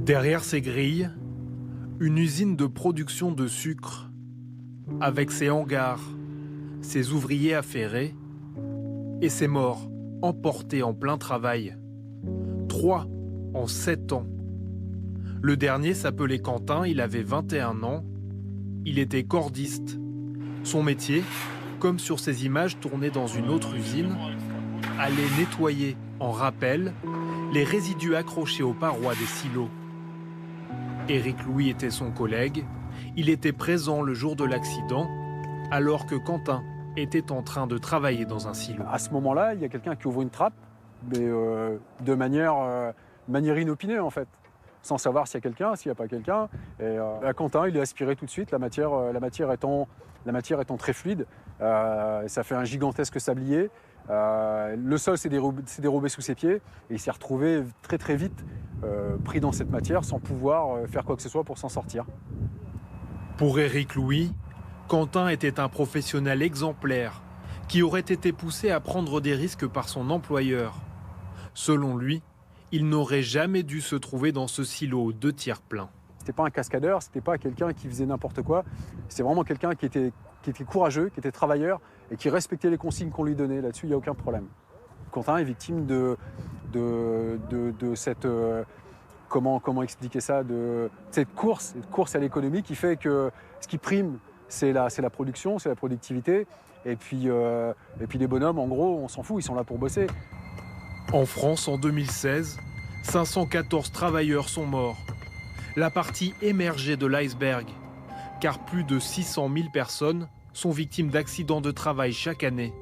Derrière ces grilles, une usine de production de sucre, avec ses hangars, ses ouvriers affairés et ses morts emportés en plein travail. 3 en 7 ans. Le dernier s'appelait Quentin, il avait 21 ans. Il était cordiste. Son métier, comme sur ces images tournées dans une autre usine, allait nettoyer en rappel les résidus accrochés aux parois des silos. Éric Louis était son collègue. Il était présent le jour de l'accident, alors que Quentin était en train de travailler dans un silo. À ce moment-là, il y a quelqu'un qui ouvre une trappe, mais de manière inopinée en fait, sans savoir s'il y a quelqu'un, s'il n'y a pas quelqu'un. Et Quentin, il est aspiré tout de suite, la matière étant très fluide. Ça fait un gigantesque sablier. Le sol s'est dérobé sous ses pieds et il s'est retrouvé très très vite pris dans cette matière sans pouvoir faire quoi que ce soit pour s'en sortir. Pour Éric Louis, Quentin était un professionnel exemplaire qui aurait été poussé à prendre des risques par son employeur. Selon lui, il n'aurait jamais dû se trouver dans ce silo aux 2 tiers plein. C'était pas un cascadeur, c'était pas quelqu'un qui faisait n'importe quoi. C'était vraiment quelqu'un qui était courageux, qui était travailleur et qui respectait les consignes qu'on lui donnait. Là-dessus, il n'y a aucun problème. Quentin est victime de cette... comment expliquer ça, de cette course à l'économie qui fait que ce qui prime, c'est la production, c'est la productivité. Et puis les bonhommes, en gros, on s'en fout, ils sont là pour bosser. En France, en 2016, 514 travailleurs sont morts. La partie émergée de l'iceberg, car plus de 600 000 personnes sont victimes d'accidents de travail chaque année.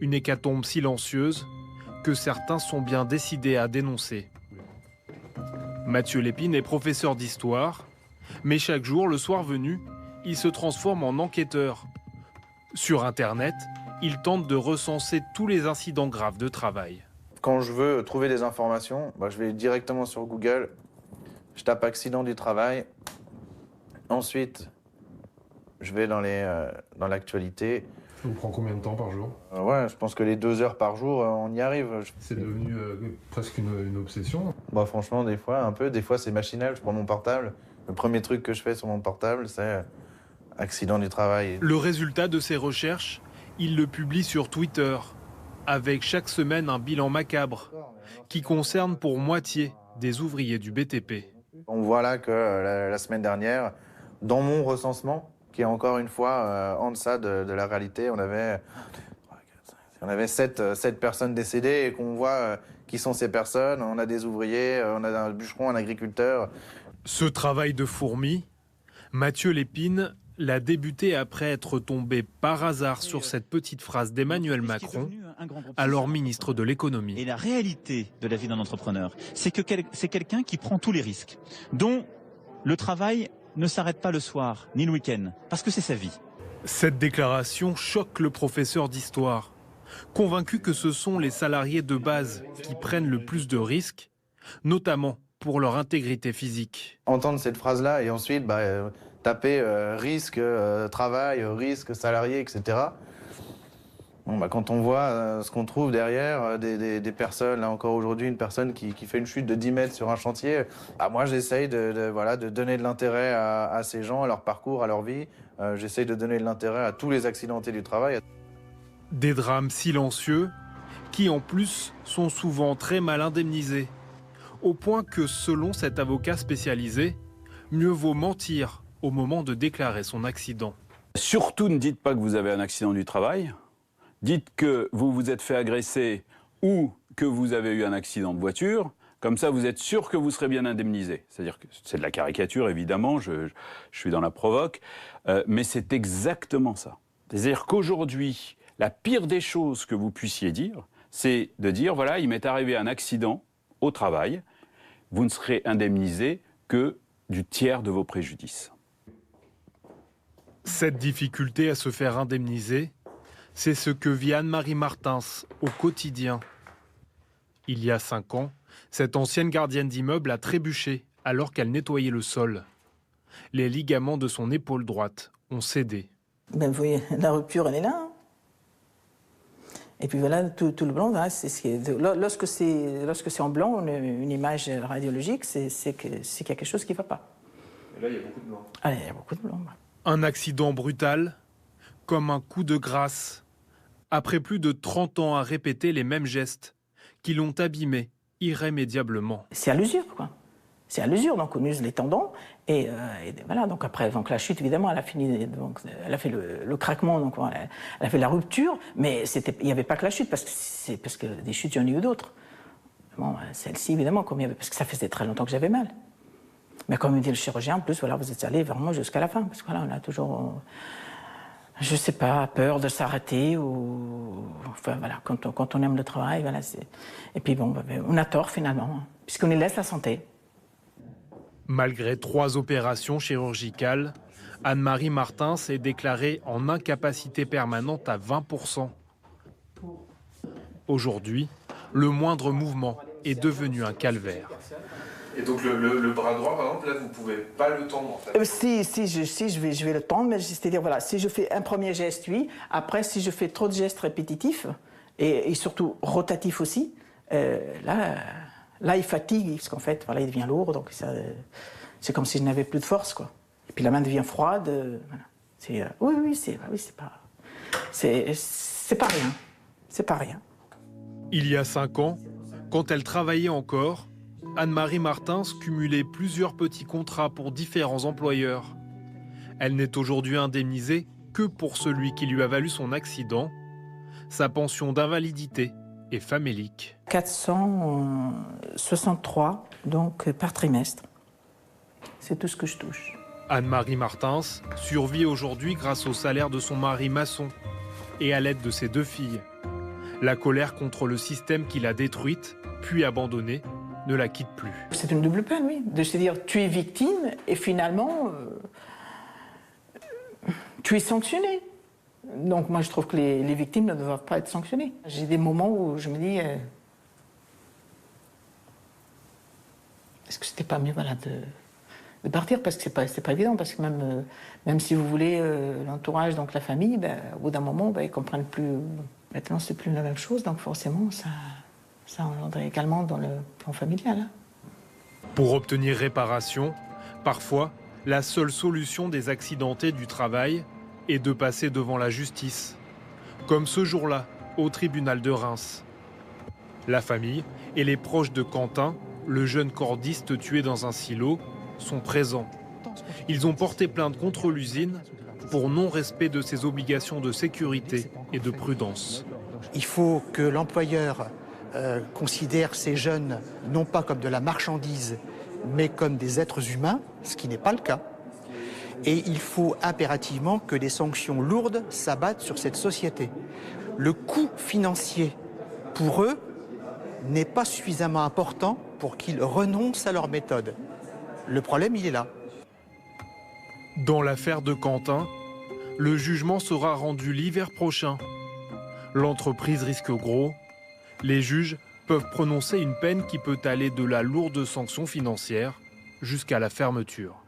Une hécatombe silencieuse que certains sont bien décidés à dénoncer. Mathieu Lépine est professeur d'histoire, mais chaque jour, le soir venu, il se transforme en enquêteur. Sur Internet, il tente de recenser tous les incidents graves de travail. Quand je veux trouver des informations, je vais directement sur Google, je tape accident du travail. Ensuite, je vais dans l'actualité. Ça vous prend combien de temps par jour? Ouais, je pense que les 2 heures par jour, on y arrive. C'est devenu presque une obsession. Franchement, des fois, un peu. Des fois, c'est machinal. Je prends mon portable. Le premier truc que je fais sur mon portable, c'est accident du travail. Le résultat de ses recherches, il le publie sur Twitter, avec chaque semaine un bilan macabre qui concerne pour moitié des ouvriers du BTP. On voit là que la semaine dernière, dans mon recensement, qui est encore une fois en deçà de la réalité, on avait 7 personnes décédées et qu'on voit qui sont ces personnes. On a des ouvriers, on a un bûcheron, un agriculteur. Ce travail de fourmi, Mathieu Lépine l'a débuté après être tombé par hasard sur cette petite phrase d'Emmanuel Macron, alors ministre de l'économie. Et la réalité de la vie d'un entrepreneur, c'est que c'est quelqu'un qui prend tous les risques, dont le travail ne s'arrête pas le soir, ni le week-end, parce que c'est sa vie. Cette déclaration choque le professeur d'histoire, convaincu que ce sont les salariés de base qui prennent le plus de risques, notamment pour leur intégrité physique. Entendre cette phrase-là et ensuite taper risque travail, risque salarié, etc. Quand on voit ce qu'on trouve derrière, des personnes, là encore aujourd'hui, une personne qui fait une chute de 10 mètres sur un chantier, moi j'essaye de donner de l'intérêt à ces gens, à leur parcours, à leur vie. J'essaye de donner de l'intérêt à tous les accidentés du travail. Des drames silencieux qui en plus sont souvent très mal indemnisés, au point que selon cet avocat spécialisé, mieux vaut mentir au moment de déclarer son accident. Surtout ne dites pas que vous avez un accident du travail. Dites que vous vous êtes fait agresser ou que vous avez eu un accident de voiture. Comme ça, vous êtes sûr que vous serez bien indemnisé. C'est-à-dire que c'est de la caricature, évidemment, je suis dans la provoque, mais c'est exactement ça. C'est-à-dire qu'aujourd'hui, la pire des choses que vous puissiez dire, c'est de dire, voilà, il m'est arrivé un accident au travail, vous ne serez indemnisé que du tiers de vos préjudices. Cette difficulté à se faire indemniser, c'est ce que vit Anne-Marie Martins au quotidien. Il y a 5 ans, cette ancienne gardienne d'immeuble a trébuché alors qu'elle nettoyait le sol. Les ligaments de son épaule droite ont cédé. Vous voyez, la rupture, elle est là. Et puis voilà, tout le blanc, voilà, lorsque c'est en blanc, une image radiologique, c'est qu'il y a quelque chose qui ne va pas. Et là, il y a beaucoup de blanc. Ah, il y a beaucoup de blanc. Un accident brutal, comme un coup de grâce, après plus de 30 ans à répéter les mêmes gestes qui l'ont abîmé irrémédiablement. C'est à l'usure, quoi. C'est à l'usure, donc on use les tendons, et voilà, donc après, donc la chute, évidemment, elle a fini, donc elle a fait le craquement, donc elle a fait la rupture, mais il n'y avait pas que la chute, parce que des chutes, il y en a eu d'autres. Bon, celle-ci, évidemment, parce que ça faisait très longtemps que j'avais mal. Mais comme me dit le chirurgien, en plus, voilà, vous êtes allé vraiment jusqu'à la fin, parce que voilà, on a toujours, je sais pas, peur de s'arrêter, ou, enfin voilà, quand on aime le travail, voilà, et puis bon, on a tort finalement, hein, puisqu'on y laisse la santé. Malgré 3 opérations chirurgicales, Anne-Marie Martins est déclarée en incapacité permanente à 20%. Aujourd'hui, le moindre mouvement est devenu un calvaire. Et donc le bras droit, par exemple, là, vous ne pouvez pas le tendre, en fait. Si, je vais le tendre, mais c'est-à-dire, voilà, si je fais un premier geste, oui. Après, si je fais trop de gestes répétitifs, et surtout rotatifs aussi, là, il fatigue, parce qu'en fait, voilà, il devient lourd, donc c'est comme si je n'avais plus de force, quoi. Et puis la main devient froide. Voilà. C'est pas rien. C'est pas rien. Il y a 5 ans, quand elle travaillait encore, Anne-Marie Martins cumulait plusieurs petits contrats pour différents employeurs. Elle n'est aujourd'hui indemnisée que pour celui qui lui a valu son accident, sa pension d'invalidité est famélique. 463 donc par trimestre. C'est tout ce que je touche. Anne-Marie Martins survit aujourd'hui grâce au salaire de son mari maçon et à l'aide de ses 2 filles. La colère contre le système qui l'a détruite, puis abandonnée, ne la quitte plus. C'est une double peine, oui. De se dire, tu es victime et finalement, tu es sanctionné. Donc moi, je trouve que les victimes ne doivent pas être sanctionnées. J'ai des moments où je me dis, est-ce que c'était pas mieux, voilà, de partir, parce que c'est pas évident, parce que même si vous voulez l'entourage, donc la famille, au bout d'un moment, ils comprennent plus. Maintenant, c'est plus la même chose, donc forcément, ça engendre également dans le plan familial. Hein. Pour obtenir réparation, parfois, la seule solution des accidentés du travail est de passer devant la justice, comme ce jour-là au tribunal de Reims. La famille et les proches de Quentin, le jeune cordiste tué dans un silo, sont présents. Ils ont porté plainte contre l'usine pour non-respect de ses obligations de sécurité et de prudence. Il faut que l'employeur considère ces jeunes non pas comme de la marchandise, mais comme des êtres humains, ce qui n'est pas le cas. Et il faut impérativement que des sanctions lourdes s'abattent sur cette société. Le coût financier pour eux n'est pas suffisamment important pour qu'ils renoncent à leur méthode. Le problème, il est là. Dans l'affaire de Quentin, le jugement sera rendu l'hiver prochain. L'entreprise risque gros. Les juges peuvent prononcer une peine qui peut aller de la lourde sanction financière jusqu'à la fermeture.